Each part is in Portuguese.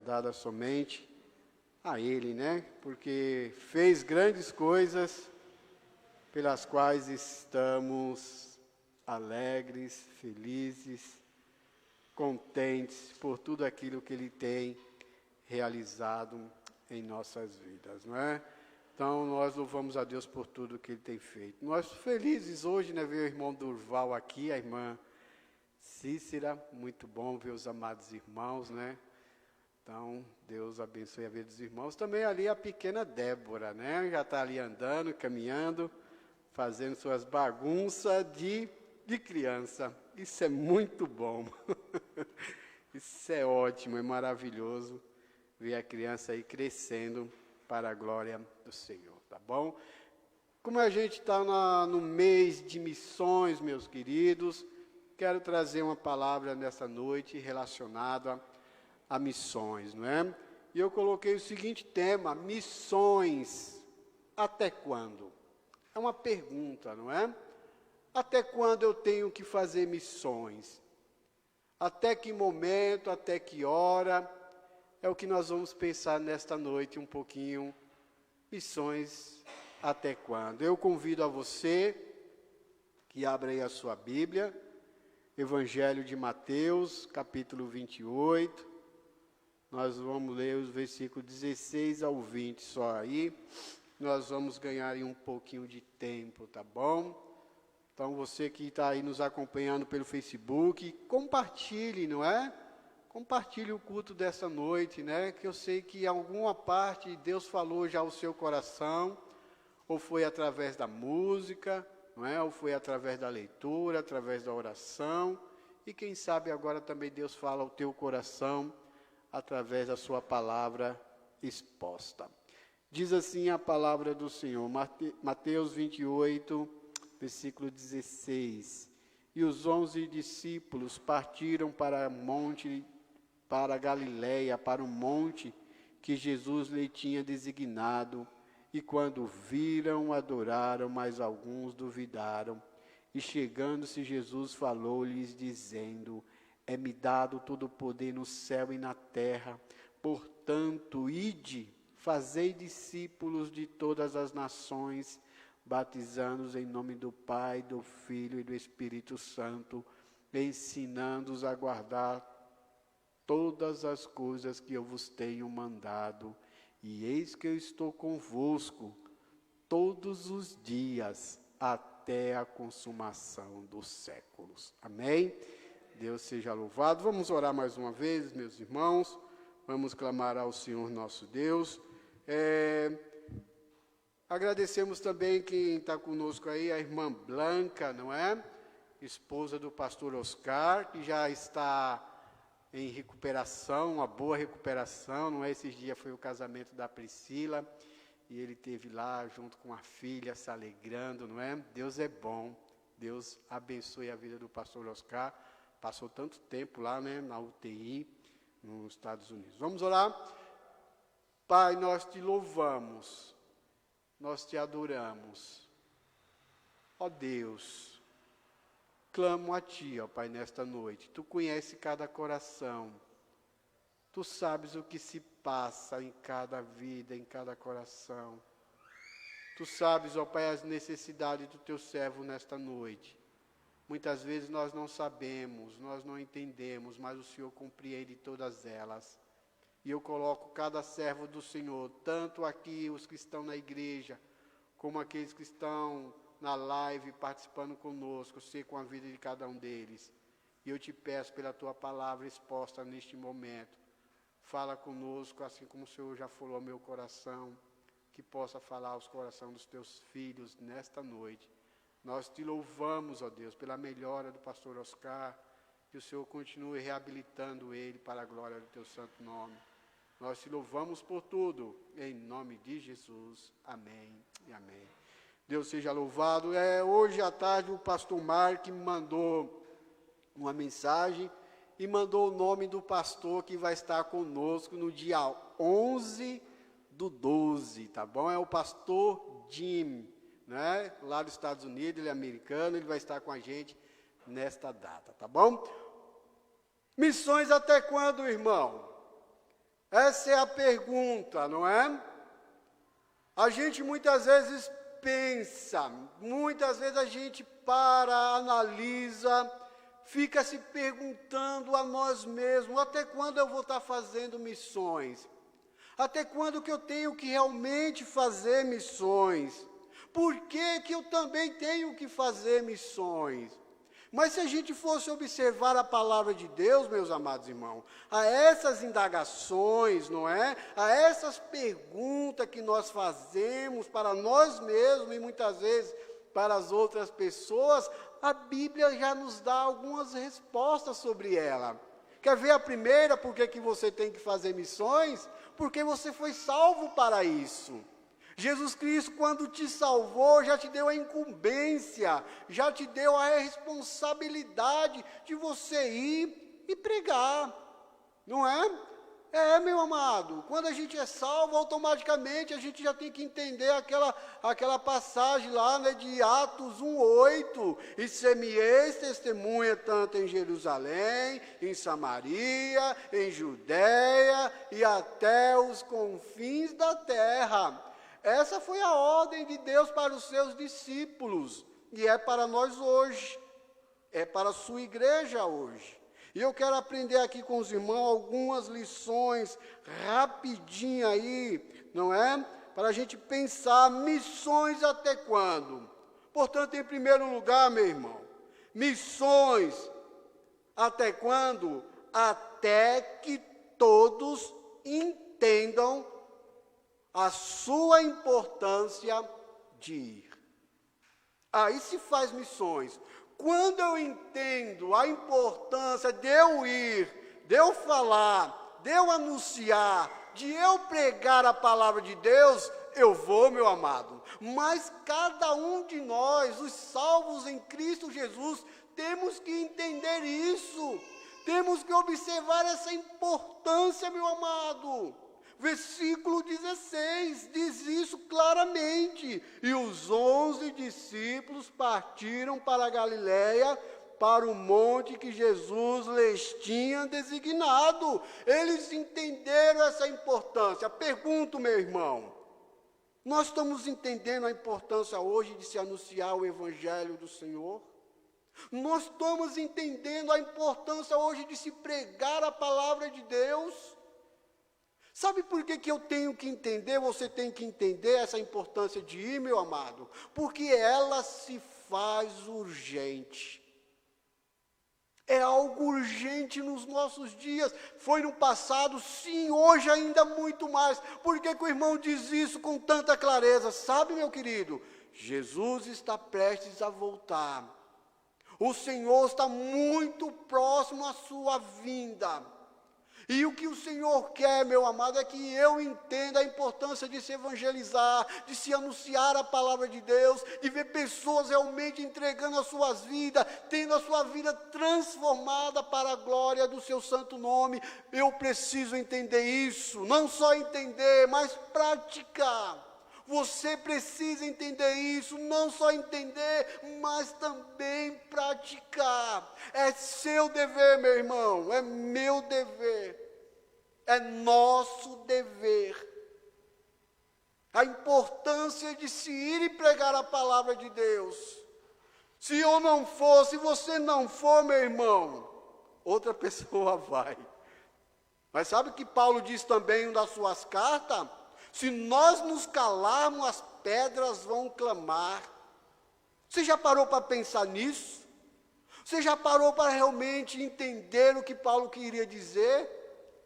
dada somente a Ele, né? Porque fez grandes coisas pelas quais estamos alegres, felizes, contentes por tudo aquilo que Ele tem realizado em nossas vidas, não é? Então, nós louvamos a Deus por tudo que Ele tem feito. Nós felizes hoje, né, ver o irmão Durval aqui, a irmã Cícera, muito bom ver os amados irmãos, né? Então, Deus abençoe a vida dos irmãos. Também ali a pequena Débora, né? Já está ali andando, caminhando, fazendo suas bagunças de criança. Isso é muito bom. Isso é ótimo, é maravilhoso ver a criança aí crescendo para a glória do Senhor, tá bom? Como a gente está no mês de missões, meus queridos, quero trazer uma palavra nessa noite relacionada a missões, não é? E eu coloquei o seguinte tema: missões, até quando? É uma pergunta, não é? Até quando eu tenho que fazer missões? Até que momento, até que hora? É o que nós vamos pensar nesta noite um pouquinho. Missões até quando? Eu convido a você que abra aí a sua Bíblia, Evangelho de Mateus, capítulo 28. Nós vamos ler os versículos 16 ao 20 só aí. Nós vamos ganhar aí um pouquinho de tempo, tá bom? Então você que está aí nos acompanhando pelo Facebook, compartilhe, não é? Compartilhe o culto dessa noite, né? Que eu sei que alguma parte Deus falou já ao seu coração, ou foi através da música, não é? Ou foi através da leitura, através da oração. E quem sabe agora também Deus fala ao teu coração através da sua palavra exposta. Diz assim a palavra do Senhor, Mateus 28, versículo 16. E os 11 discípulos partiram para a Galileia, para o monte que Jesus lhe tinha designado, e quando viram, adoraram, mas alguns duvidaram. E chegando-se, Jesus falou-lhes, dizendo: é-me dado todo o poder no céu e na terra, portanto, ide, fazei discípulos de todas as nações, batizando-os em nome do Pai, do Filho e do Espírito Santo, ensinando-os a guardar todas as coisas que eu vos tenho mandado, e eis que eu estou convosco todos os dias, até a consumação dos séculos. Amém? Deus seja louvado. Vamos orar mais uma vez, meus irmãos. Vamos clamar ao Senhor nosso Deus. Agradecemos também quem está conosco aí, a irmã Blanca, não é? Esposa do pastor Oscar, que já está em recuperação, uma boa recuperação, não é? Esses dias foi o casamento da Priscila, e ele esteve lá junto com a filha, se alegrando, não é? Deus é bom, Deus abençoe a vida do pastor Oscar, passou tanto tempo lá, né, na UTI, nos Estados Unidos. Vamos orar? Pai, nós te louvamos, nós te adoramos, ó Deus, clamo a Ti, ó Pai, nesta noite. Tu conheces cada coração. Tu sabes o que se passa em cada vida, em cada coração. Tu sabes, ó Pai, as necessidades do Teu servo nesta noite. Muitas vezes nós não sabemos, nós não entendemos, mas o Senhor compreende todas elas. E eu coloco cada servo do Senhor, tanto aqui os que estão na igreja, como aqueles que estão na live, participando conosco, sei com a vida de cada um deles. E eu te peço pela tua palavra exposta neste momento. Fala conosco, assim como o Senhor já falou ao meu coração, que possa falar aos corações dos teus filhos nesta noite. Nós te louvamos, ó Deus, pela melhora do pastor Oscar, que o Senhor continue reabilitando ele para a glória do teu santo nome. Nós te louvamos por tudo, em nome de Jesus. Amém e amém. Deus seja louvado. Hoje à tarde o pastor Mark me mandou uma mensagem e mandou o nome do pastor que vai estar conosco no dia 11/12, tá bom? É o pastor Jim, né? Lá dos Estados Unidos, ele é americano, ele vai estar com a gente nesta data, tá bom? Missões até quando, irmão? Essa é a pergunta, não é? A gente muitas vezes pensa, muitas vezes a gente para, analisa, fica se perguntando a nós mesmos, até quando eu vou estar fazendo missões? Até quando que eu tenho que realmente fazer missões? Por que que eu também tenho que fazer missões? Mas se a gente fosse observar a palavra de Deus, meus amados irmãos, a essas indagações, não é? A essas perguntas que nós fazemos para nós mesmos e muitas vezes para as outras pessoas, a Bíblia já nos dá algumas respostas sobre ela. Quer ver a primeira, por que você tem que fazer missões? Porque você foi salvo para isso. Jesus Cristo, quando te salvou, já te deu a incumbência, já te deu a responsabilidade de você ir e pregar, não é? Meu amado, quando a gente é salvo, automaticamente a gente já tem que entender aquela passagem lá, né, de Atos 1:8, e semieis testemunha tanto em Jerusalém, em Samaria, em Judéia e até os confins da terra. Essa foi a ordem de Deus para os seus discípulos, e é para nós hoje, é para a sua igreja hoje. E eu quero aprender aqui com os irmãos algumas lições, rapidinho aí, não é? Para a gente pensar, missões até quando? Portanto, em primeiro lugar, meu irmão, missões até quando? Até que todos entendam a sua importância de ir. Aí se faz missões. Quando eu entendo a importância de eu ir, de eu falar, de eu anunciar, de eu pregar a palavra de Deus, eu vou, meu amado. Mas cada um de nós, os salvos em Cristo Jesus, temos que entender isso. Temos que observar essa importância, meu amado. Versículo 16 diz isso claramente. E os 11 discípulos partiram para a Galiléia, para o monte que Jesus lhes tinha designado. Eles entenderam essa importância. Pergunto, meu irmão, nós estamos entendendo a importância hoje de se anunciar o Evangelho do Senhor? Nós estamos entendendo a importância hoje de se pregar a palavra de Deus? Sabe por que eu tenho que entender, você tem que entender essa importância de ir, meu amado? Porque ela se faz urgente. É algo urgente nos nossos dias. Foi no passado, sim, hoje ainda muito mais. Por que o irmão diz isso com tanta clareza? Sabe, meu querido, Jesus está prestes a voltar. O Senhor está muito próximo à sua vinda. E o que o Senhor quer, meu amado, é que eu entenda a importância de se evangelizar, de se anunciar a palavra de Deus, de ver pessoas realmente entregando as suas vidas, tendo a sua vida transformada para a glória do seu santo nome. Eu preciso entender isso, não só entender, mas praticar. Você precisa entender isso, não só entender, mas também praticar. É seu dever, meu irmão, é meu dever, é nosso dever. A importância de se ir e pregar a palavra de Deus. Se eu não for, se você não for, meu irmão, outra pessoa vai. Mas sabe o que Paulo diz também em uma das suas cartas? Se nós nos calarmos, as pedras vão clamar. Você já parou para pensar nisso? Você já parou para realmente entender o que Paulo queria dizer?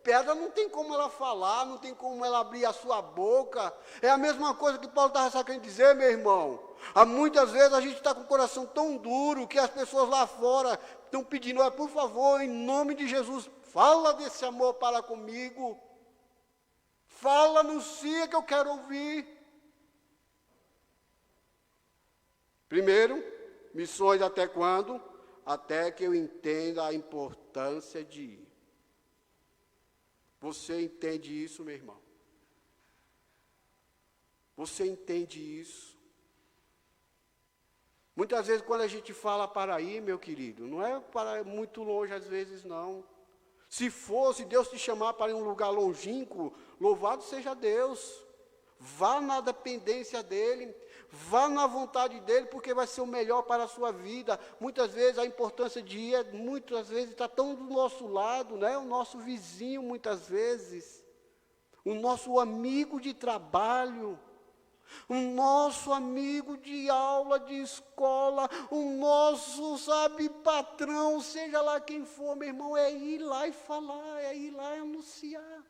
Pedra não tem como ela falar, não tem como ela abrir a sua boca. É a mesma coisa que Paulo estava querendo dizer, meu irmão. Há muitas vezes a gente está com o coração tão duro que as pessoas lá fora estão pedindo, olha, por favor, em nome de Jesus, fala desse amor para comigo. Fala, anuncia que eu quero ouvir. Primeiro, missões até quando? Até que eu entenda a importância de ir. Você entende isso, meu irmão? Você entende isso? Muitas vezes quando a gente fala para ir, meu querido, não é para muito longe às vezes não. Se fosse Deus te chamar para um lugar longínquo, louvado seja Deus. Vá na dependência dEle, vá na vontade dEle, porque vai ser o melhor para a sua vida. Muitas vezes a importância de ir, muitas vezes está tão do nosso lado, né? O nosso vizinho, muitas vezes, o nosso amigo de trabalho, o nosso amigo de aula, de escola, o nosso, patrão, seja lá quem for, meu irmão, é ir lá e falar, é ir lá e anunciar.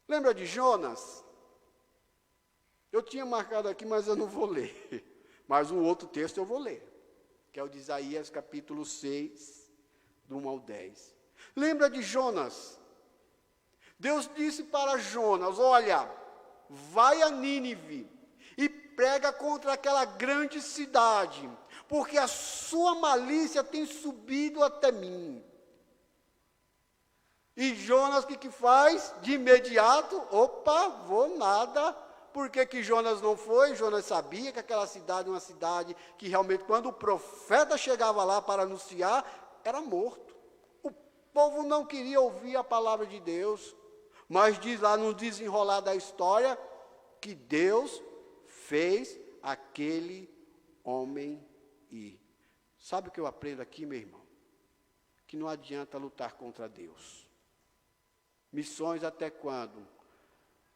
Lembra de Jonas? Eu tinha marcado aqui, mas eu não vou ler. Mas um outro texto eu vou ler, que é o de Isaías, capítulo 6, do 1 ao 10. Lembra de Jonas? Deus disse para Jonas, olha, vai a Nínive e prega contra aquela grande cidade, porque a sua malícia tem subido até mim. E Jonas, o que faz? De imediato, vou nada. Por que Jonas não foi? Jonas sabia que aquela cidade é uma cidade que realmente, quando o profeta chegava lá para anunciar, era morto. O povo não queria ouvir a palavra de Deus. Mas diz lá no desenrolar da história, que Deus fez aquele homem ir. Sabe o que eu aprendo aqui, meu irmão? Que não adianta lutar contra Deus. Missões até quando?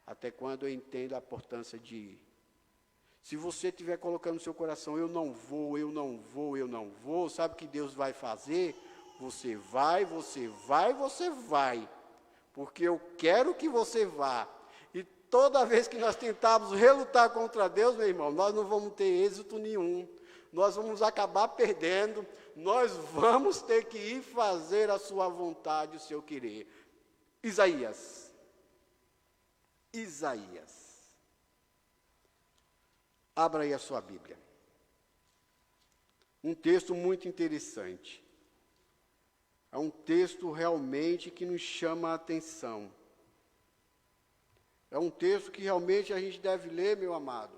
Até quando eu entendo a importância de ir. Se você estiver colocando no seu coração, eu não vou, eu não vou, eu não vou, sabe o que Deus vai fazer? Você vai, você vai, você vai. Porque eu quero que você vá. E toda vez que nós tentarmos relutar contra Deus, meu irmão, nós não vamos ter êxito nenhum. Nós vamos acabar perdendo. Nós vamos ter que ir fazer a sua vontade, o seu querer. Isaías. Abra aí a sua Bíblia. Um texto muito interessante. É um texto realmente que nos chama a atenção. É um texto que realmente a gente deve ler, meu amado,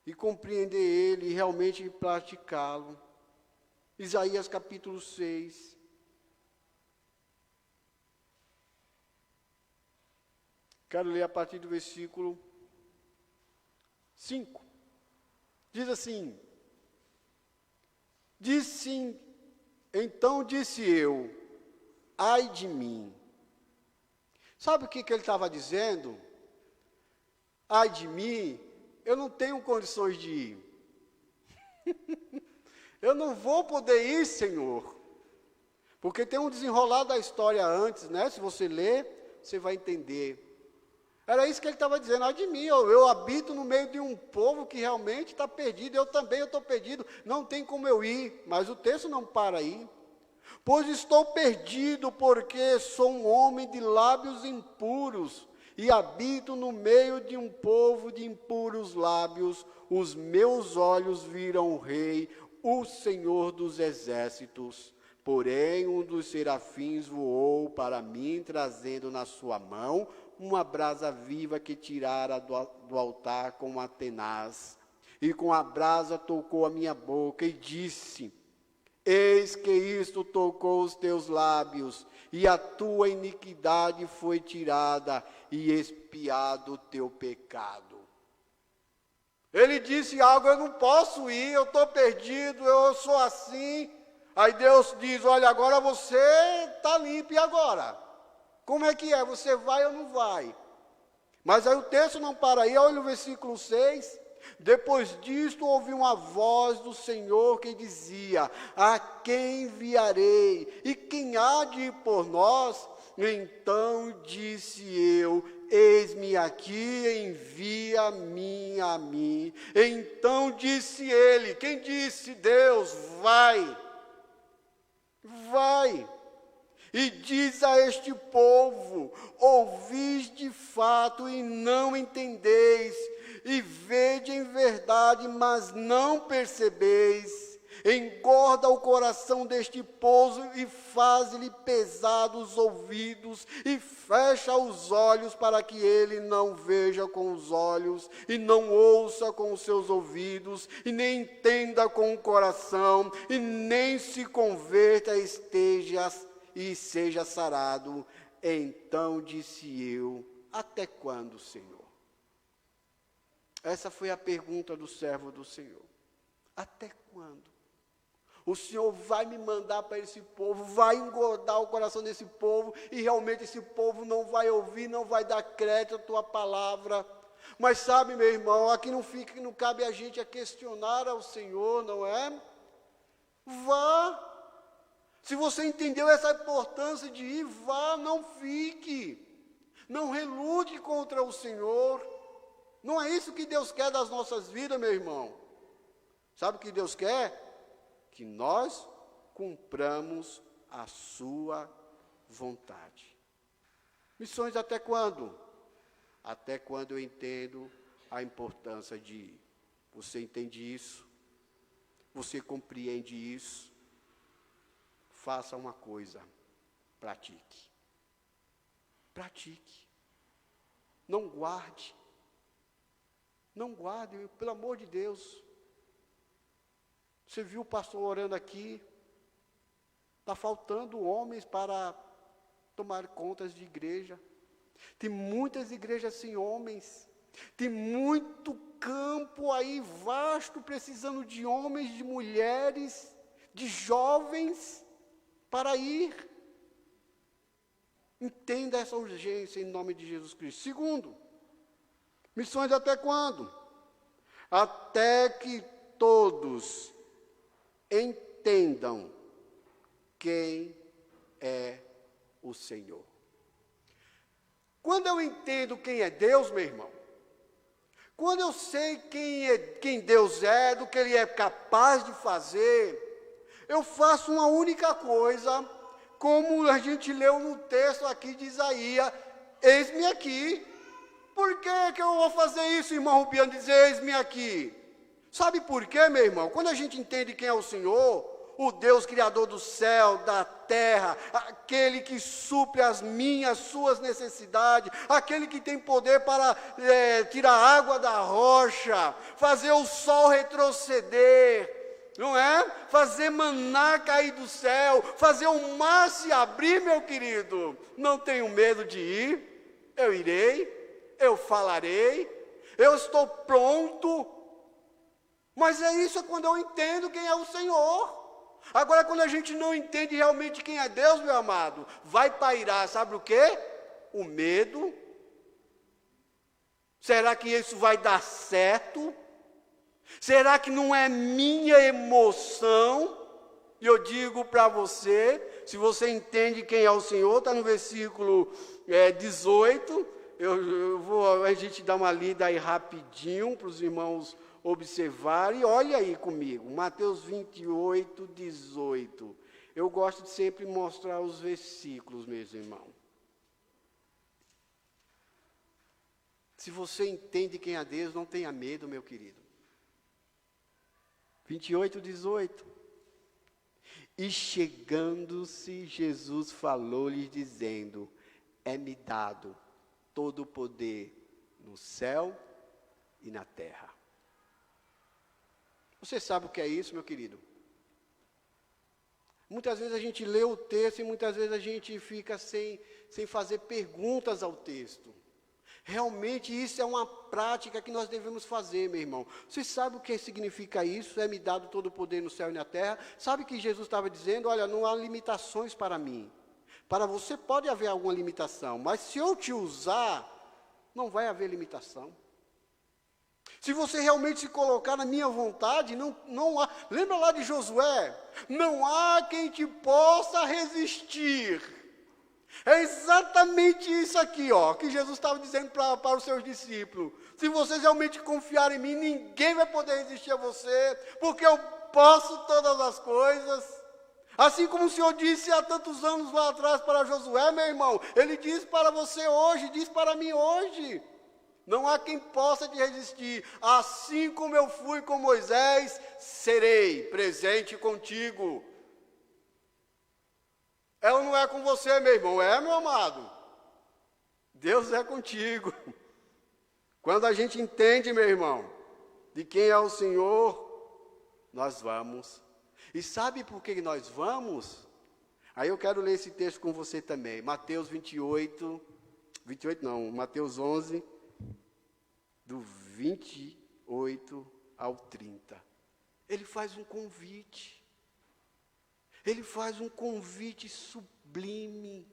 e compreender ele e realmente praticá-lo. Isaías capítulo 6. Quero ler a partir do versículo 5. Diz assim: Então disse eu, ai de mim. Sabe o que ele estava dizendo? Ai de mim, eu não tenho condições de ir. Eu não vou poder ir, Senhor. Porque tem um desenrolar da história antes, né? Se você ler, você vai entender. Era isso que ele estava dizendo, ai de mim, eu habito no meio de um povo que realmente está perdido, eu também estou perdido, não tem como eu ir, mas o texto não para aí. Pois estou perdido, porque sou um homem de lábios impuros, e habito no meio de um povo de impuros lábios, os meus olhos viram o Rei, o Senhor dos exércitos. Porém, um dos serafins voou para mim, trazendo na sua mão uma brasa viva que tirara do altar com uma tenaz. E com a brasa tocou a minha boca e disse: Eis que isto tocou os teus lábios, e a tua iniquidade foi tirada, e expiado o teu pecado. Ele disse algo, eu não posso ir, eu estou perdido, eu sou assim. Aí Deus diz, olha, agora você está limpo, e agora? Como é que é? Você vai ou não vai? Mas aí o texto não para aí, olha o versículo 6. Depois disto ouvi uma voz do Senhor que dizia: a quem enviarei? E quem há de ir por nós? Então disse eu: eis-me aqui, envia-me a mim. Então disse ele, quem disse? Deus, vai. Vai. E diz a este povo: ouvis de fato e não entendeis, e vede em verdade, mas não percebeis. engorda o coração deste povo e faz-lhe pesados os ouvidos e fecha os olhos para que ele não veja com os olhos e não ouça com os seus ouvidos e nem entenda com o coração e nem se converta e seja sarado. Então disse eu: até quando, Senhor? Essa foi a pergunta do servo do Senhor. Até quando? O Senhor vai me mandar para esse povo, vai engordar o coração desse povo, e realmente esse povo não vai ouvir, não vai dar crédito à tua palavra. Mas sabe, meu irmão, aqui não cabe a gente a questionar ao Senhor, não é? Vá. Se você entendeu essa importância de ir, vá, não fique. Não relute contra o Senhor. Não é isso que Deus quer das nossas vidas, meu irmão. Sabe o que Deus quer? Que nós cumpramos a sua vontade. Missões até quando? Até quando eu entendo a importância de ir. Você entende isso? Você compreende isso? Faça uma coisa, pratique. Pratique. Não guarde. Não guarde, pelo amor de Deus. Você viu o pastor orando aqui? Está faltando homens para tomar contas de igreja. Tem muitas igrejas sem homens. Tem muito campo aí vasto, precisando de homens, de mulheres, de jovens para ir. Entenda essa urgência em nome de Jesus Cristo. Segundo, missões até quando? Até que todos entendam quem é o Senhor. Quando eu entendo quem é Deus, meu irmão, quando eu sei quem Deus é, do que Ele é capaz de fazer, eu faço uma única coisa, como a gente leu no texto aqui de Isaías: eis-me aqui. Por que eu vou fazer isso, irmão Rubiano, dizer eis-me aqui? Sabe por quê, meu irmão? Quando a gente entende quem é o Senhor, o Deus criador do céu, da terra, aquele que supre as minhas, suas necessidades, aquele que tem poder para tirar água da rocha, fazer o sol retroceder, não é? Fazer maná cair do céu, fazer o mar se abrir, meu querido. Não tenho medo de ir, eu irei, eu falarei, eu estou pronto. Mas é isso quando eu entendo quem é o Senhor. Agora, quando a gente não entende realmente quem é Deus, meu amado, vai pairar, sabe o quê? O medo. Será que isso vai dar certo? Será que não é minha emoção? E eu digo para você, se você entende quem é o Senhor, está no versículo 18, a gente dá uma lida aí rapidinho para os irmãos observarem, e olha aí comigo, Mateus 28, 18. Eu gosto de sempre mostrar os versículos, meus irmãos. Se você entende quem é Deus, não tenha medo, meu querido. 28, 18. E chegando-se, Jesus falou-lhes, dizendo: é-me dado todo o poder no céu e na terra. Você sabe o que é isso, meu querido? Muitas vezes a gente lê o texto e muitas vezes a gente fica sem fazer perguntas ao texto. Realmente isso é uma prática que nós devemos fazer, meu irmão. Você sabe o que significa isso? É-me dado todo o poder no céu e na terra. Sabe que Jesus estava dizendo: olha, não há limitações para mim. Para você pode haver alguma limitação, mas se eu te usar, não vai haver limitação. Se você realmente se colocar na minha vontade, não há. Lembra lá de Josué? Não há quem te possa resistir. É exatamente isso aqui, que Jesus estava dizendo para os seus discípulos. Se vocês realmente confiarem em mim, ninguém vai poder resistir a você, porque eu posso todas as coisas. Assim como o Senhor disse há tantos anos lá atrás para Josué, meu irmão, Ele diz para você hoje, diz para mim hoje. Não há quem possa te resistir. Assim como eu fui com Moisés, serei presente contigo. É ou não é com você, meu irmão? É, meu amado. Deus é contigo. Quando a gente entende, meu irmão, de quem é o Senhor, nós vamos. E sabe por que nós vamos? Aí eu quero ler esse texto com você também. Mateus 28 não, Mateus 11, do 28 ao 30. Ele faz um convite. Ele faz um convite sublime.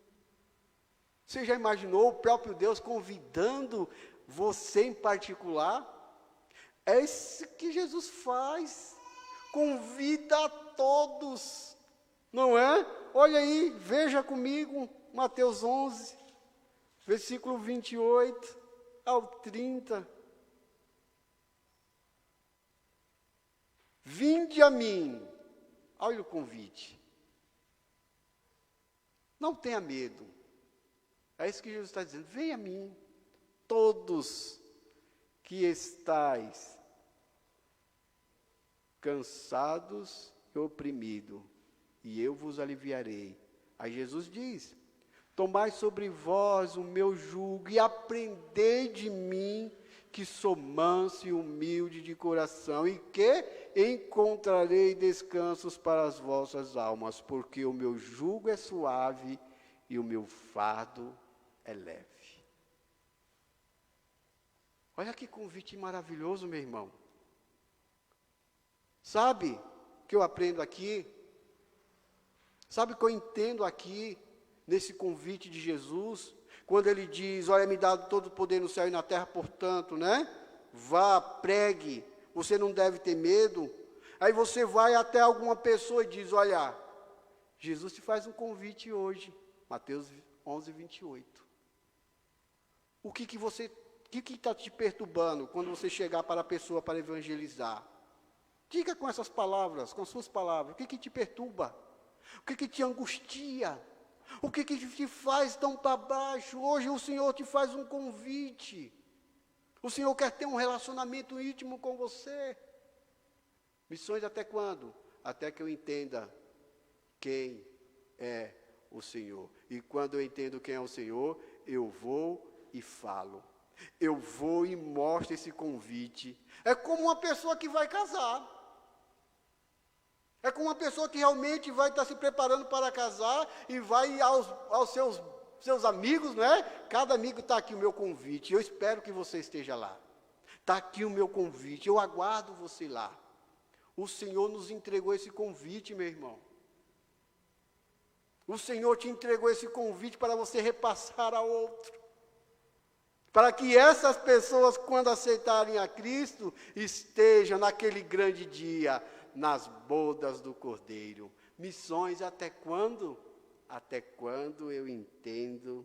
Você já imaginou o próprio Deus convidando você em particular? É isso que Jesus faz. Convida a todos. Não é? Olha aí, veja comigo, Mateus 11, versículo 28 ao 30. Vinde a mim. Olha o convite. Não tenha medo. É isso que Jesus está dizendo. Venha a mim, todos que estáis cansados e oprimidos, e eu vos aliviarei. Aí Jesus diz: tomai sobre vós o meu jugo e aprendei de mim, que sou manso e humilde de coração, e que encontrarei descansos para as vossas almas, porque o meu jugo é suave e o meu fardo é leve. Olha que convite maravilhoso, meu irmão. Sabe o que eu aprendo aqui? Sabe o que eu entendo aqui, nesse convite de Jesus? Quando ele diz, olha, me dá todo o poder no céu e na terra, portanto, né? Vá, pregue, você não deve ter medo. Aí você vai até alguma pessoa e diz, olha, Jesus te faz um convite hoje. Mateus 11, 28. O que está te perturbando quando você chegar para a pessoa para evangelizar? Diga com essas palavras, com suas palavras, o que te perturba? O que te angustia? O que te faz tão para baixo? Hoje o Senhor te faz um convite. O Senhor quer ter um relacionamento íntimo com você. Missões até quando? Até que eu entenda quem é o Senhor. E quando eu entendo quem é o Senhor, eu vou e falo. Eu vou e mostro esse convite. É como uma pessoa que vai casar. É como uma pessoa que realmente vai estar se preparando para casar e vai aos seus amigos, né? Cada amigo está aqui o meu convite. Eu espero que você esteja lá. Está aqui o meu convite. Eu aguardo você lá. O Senhor nos entregou esse convite, meu irmão. O Senhor te entregou esse convite para você repassar a outro. Para que essas pessoas, quando aceitarem a Cristo, estejam naquele grande dia, nas bodas do Cordeiro. Missões até quando? Até quando eu entendo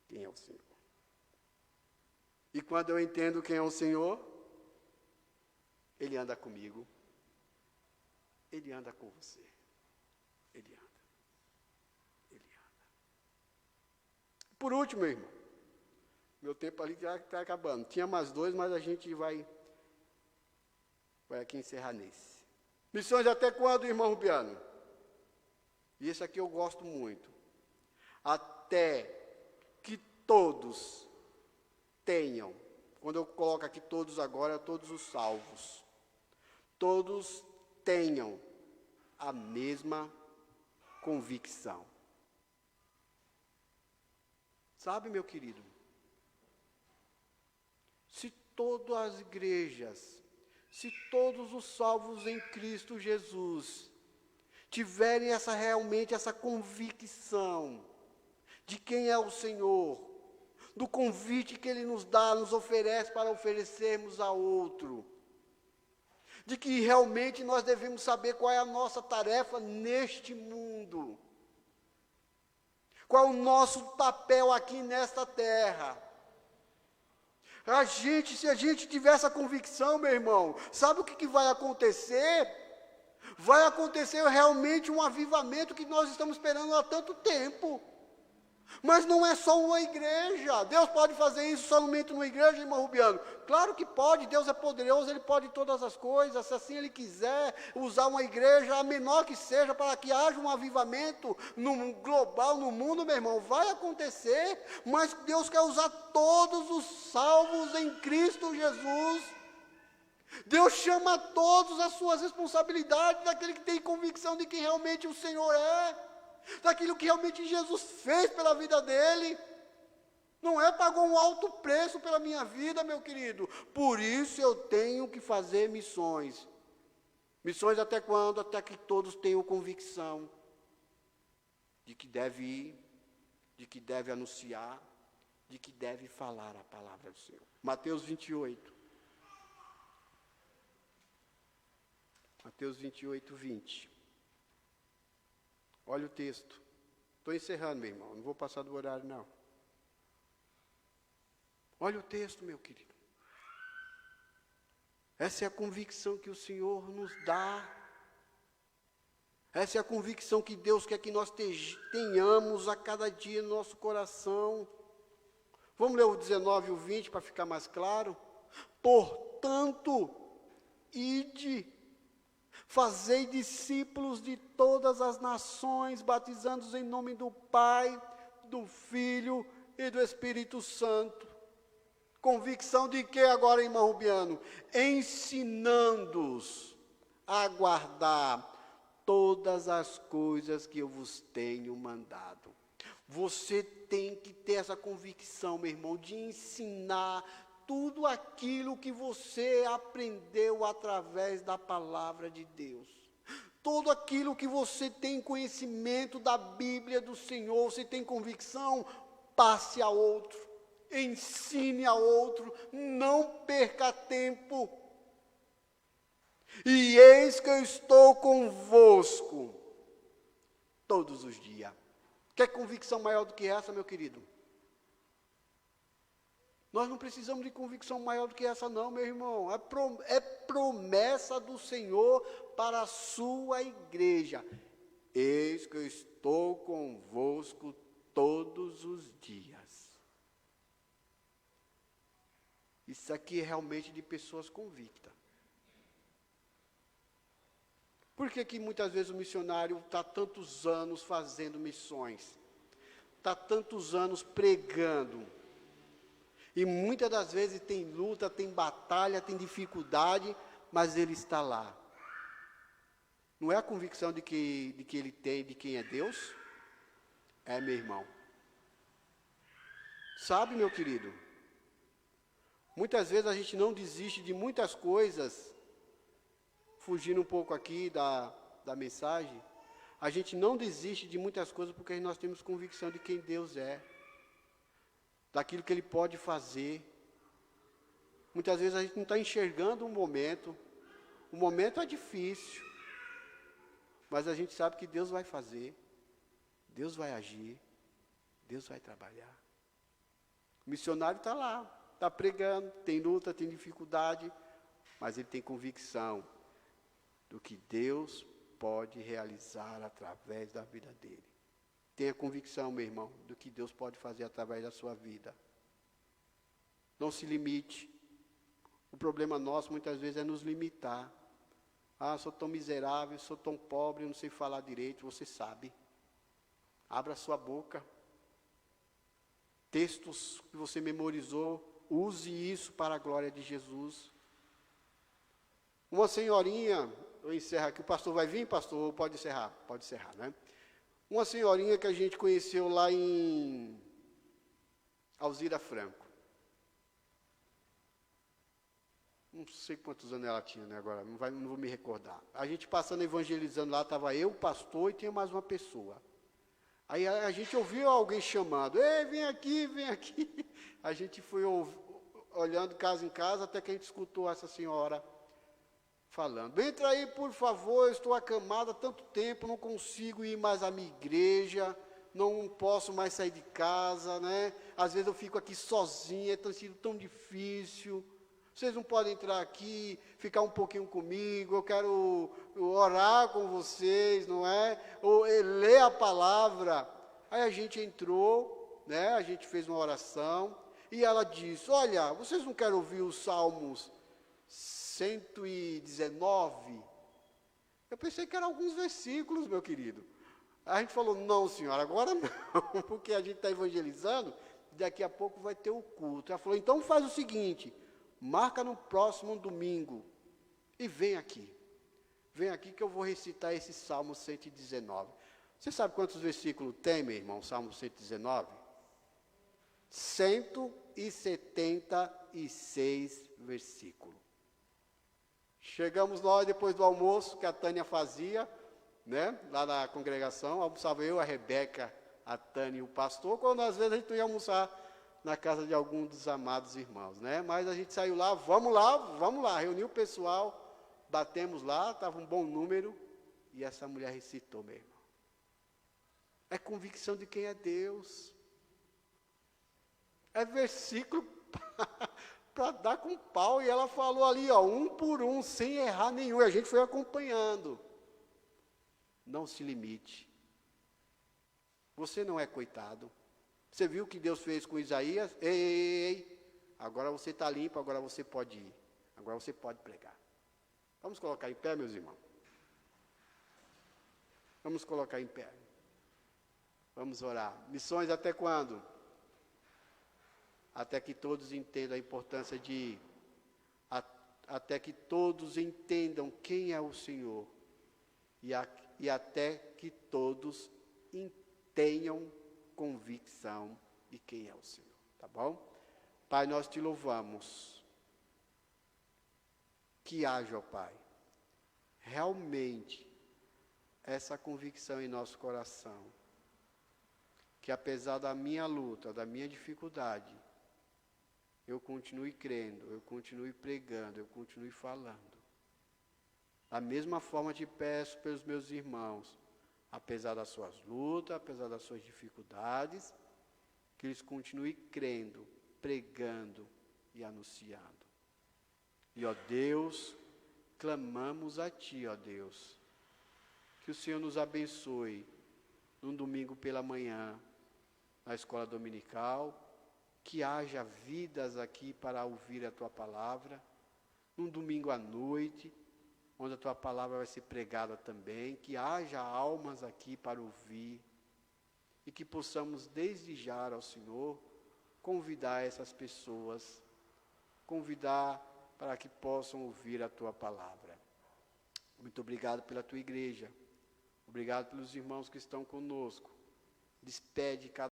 quem é o Senhor. E quando eu entendo quem é o Senhor, Ele anda comigo. Ele anda com você. Ele anda. Ele anda. Por último, meu irmão, meu tempo ali já está acabando. Tinha mais dois, mas a gente vai aqui encerrar nesse. Missões até quando, irmão Rubiano? E esse aqui eu gosto muito. Até que todos tenham, quando eu coloco aqui todos agora, todos os salvos, todos tenham a mesma convicção. Sabe, meu querido? Se todas as igrejas, se todos os salvos em Cristo Jesus tiverem realmente essa convicção de quem é o Senhor, do convite que Ele nos dá, nos oferece para oferecermos a outro, de que realmente nós devemos saber qual é a nossa tarefa neste mundo, qual é o nosso papel aqui nesta terra. Se a gente tiver essa convicção, meu irmão, sabe o que vai acontecer? Vai acontecer realmente um avivamento que nós estamos esperando há tanto tempo. Mas não é só uma igreja. Deus pode fazer isso somente numa igreja, irmão Rubiano? Claro que pode, Deus é poderoso, Ele pode todas as coisas. Se assim Ele quiser usar uma igreja, a menor que seja, para que haja um avivamento no global, no mundo, meu irmão, vai acontecer. Mas Deus quer usar todos os salvos em Cristo Jesus. Deus chama a todos as suas responsabilidades, daquele que tem convicção de quem realmente o Senhor é. Daquilo que realmente Jesus fez pela vida dele. Não é pagou um alto preço pela minha vida, meu querido. Por isso eu tenho que fazer missões. Missões até quando? Até que todos tenham convicção de que deve ir, de que deve anunciar, de que deve falar a palavra do Senhor. Mateus 28. Mateus 28, 20. Olha o texto. Estou encerrando, meu irmão. Não vou passar do horário, não. Olha o texto, meu querido. Essa é a convicção que o Senhor nos dá. Essa é a convicção que Deus quer que nós tenhamos a cada dia no nosso coração. Vamos ler o 19 e o 20 para ficar mais claro? Portanto, ide, fazei discípulos de todas as nações, batizando-os em nome do Pai, do Filho e do Espírito Santo. Convicção de que agora, irmão Rubiano? Ensinando-os a guardar todas as coisas que eu vos tenho mandado. Você tem que ter essa convicção, meu irmão, de ensinar tudo aquilo que você aprendeu através da palavra de Deus. Tudo aquilo que você tem conhecimento da Bíblia do Senhor, você tem convicção, passe a outro, ensine a outro, não perca tempo. E eis que eu estou convosco todos os dias. Quer convicção maior do que essa, meu querido? Nós não precisamos de convicção maior do que essa não, meu irmão. É promessa do Senhor para a sua igreja. Eis que eu estou convosco todos os dias. Isso aqui é realmente de pessoas convictas. Por que muitas vezes o missionário está tantos anos fazendo missões? Está tantos anos pregando? E muitas das vezes tem luta, tem batalha, tem dificuldade, mas ele está lá. Não é a convicção de que ele tem, de quem é Deus? É, meu irmão. Sabe, meu querido? Muitas vezes a gente não desiste de muitas coisas, fugindo um pouco aqui da mensagem, a gente não desiste de muitas coisas porque nós temos convicção de quem Deus é, daquilo que Ele pode fazer. Muitas vezes a gente não está enxergando o momento é difícil, mas a gente sabe que Deus vai fazer, Deus vai agir, Deus vai trabalhar. O missionário está lá, está pregando, tem luta, tem dificuldade, mas ele tem convicção do que Deus pode realizar através da vida dele. Tenha convicção, meu irmão, do que Deus pode fazer através da sua vida. Não se limite. O problema nosso, muitas vezes, é nos limitar. Ah, sou tão miserável, sou tão pobre, não sei falar direito. Você sabe. Abra sua boca. Textos que você memorizou, use isso para a glória de Jesus. Uma senhorinha, eu encerro aqui, o pastor vai vir, pastor? Pode encerrar? Pode encerrar, né? Uma senhorinha que a gente conheceu lá em Alzira Franco. Não sei quantos anos ela tinha, né, agora, não vou me recordar. A gente passando, evangelizando lá, estava eu, o pastor, e tinha mais uma pessoa. Aí a gente ouviu alguém chamando, ei, vem aqui, vem aqui. A gente foi olhando casa em casa, até que a gente escutou essa senhora falando, entra aí, por favor, eu estou acamada há tanto tempo, não consigo ir mais à minha igreja, não posso mais sair de casa, né? Às vezes eu fico aqui sozinha, tem sido tão difícil. Vocês não podem entrar aqui, ficar um pouquinho comigo, eu quero orar com vocês, não é? Ou ler a palavra. Aí a gente entrou, né? A gente fez uma oração e ela disse: olha, vocês não querem ouvir os Salmos 119? Eu pensei que eram alguns versículos, meu querido. A gente falou: não, senhora, agora não, porque a gente está evangelizando, daqui a pouco vai ter o culto. Ela falou: então faz o seguinte, marca no próximo domingo e vem aqui. Vem aqui que eu vou recitar esse Salmo 119. Você sabe quantos versículos tem, meu irmão, Salmo 119? 176 versículos. Chegamos nós, depois do almoço, que a Tânia fazia, né, lá na congregação, almoçava eu, a Rebeca, a Tânia e o pastor, quando às vezes a gente não ia almoçar na casa de algum dos amados irmãos, né? Mas a gente saiu lá, vamos lá, reuniu o pessoal, batemos lá, estava um bom número, e essa mulher recitou, meu irmão. É convicção de quem é Deus. É versículo para dar com pau, e ela falou ali, ó, um por um, sem errar nenhum, e a gente foi acompanhando. Não se limite. Você não é coitado. Você viu o que Deus fez com Isaías? Ei, agora você está limpo, agora você pode ir. Agora você pode pregar. Vamos colocar em pé, meus irmãos? Vamos colocar em pé. Vamos orar. Missões até quando? Até que todos entendam a importância de ir. Até que todos entendam quem é o Senhor. E até que todos tenham convicção de quem é o Senhor. Tá bom? Pai, nós te louvamos. Que haja, ó Pai, realmente essa convicção em nosso coração. Que apesar da minha luta, da minha dificuldade, eu continue crendo, eu continue pregando, eu continue falando. Da mesma forma te peço pelos meus irmãos, apesar das suas lutas, apesar das suas dificuldades, que eles continuem crendo, pregando e anunciando. E, ó Deus, clamamos a Ti, ó Deus, que o Senhor nos abençoe num domingo pela manhã, na escola dominical, que haja vidas aqui para ouvir a Tua palavra, num domingo à noite, onde a Tua palavra vai ser pregada também, que haja almas aqui para ouvir, e que possamos desde já ao Senhor, convidar essas pessoas, convidar para que possam ouvir a Tua palavra. Muito obrigado pela Tua igreja, obrigado pelos irmãos que estão conosco, despede cada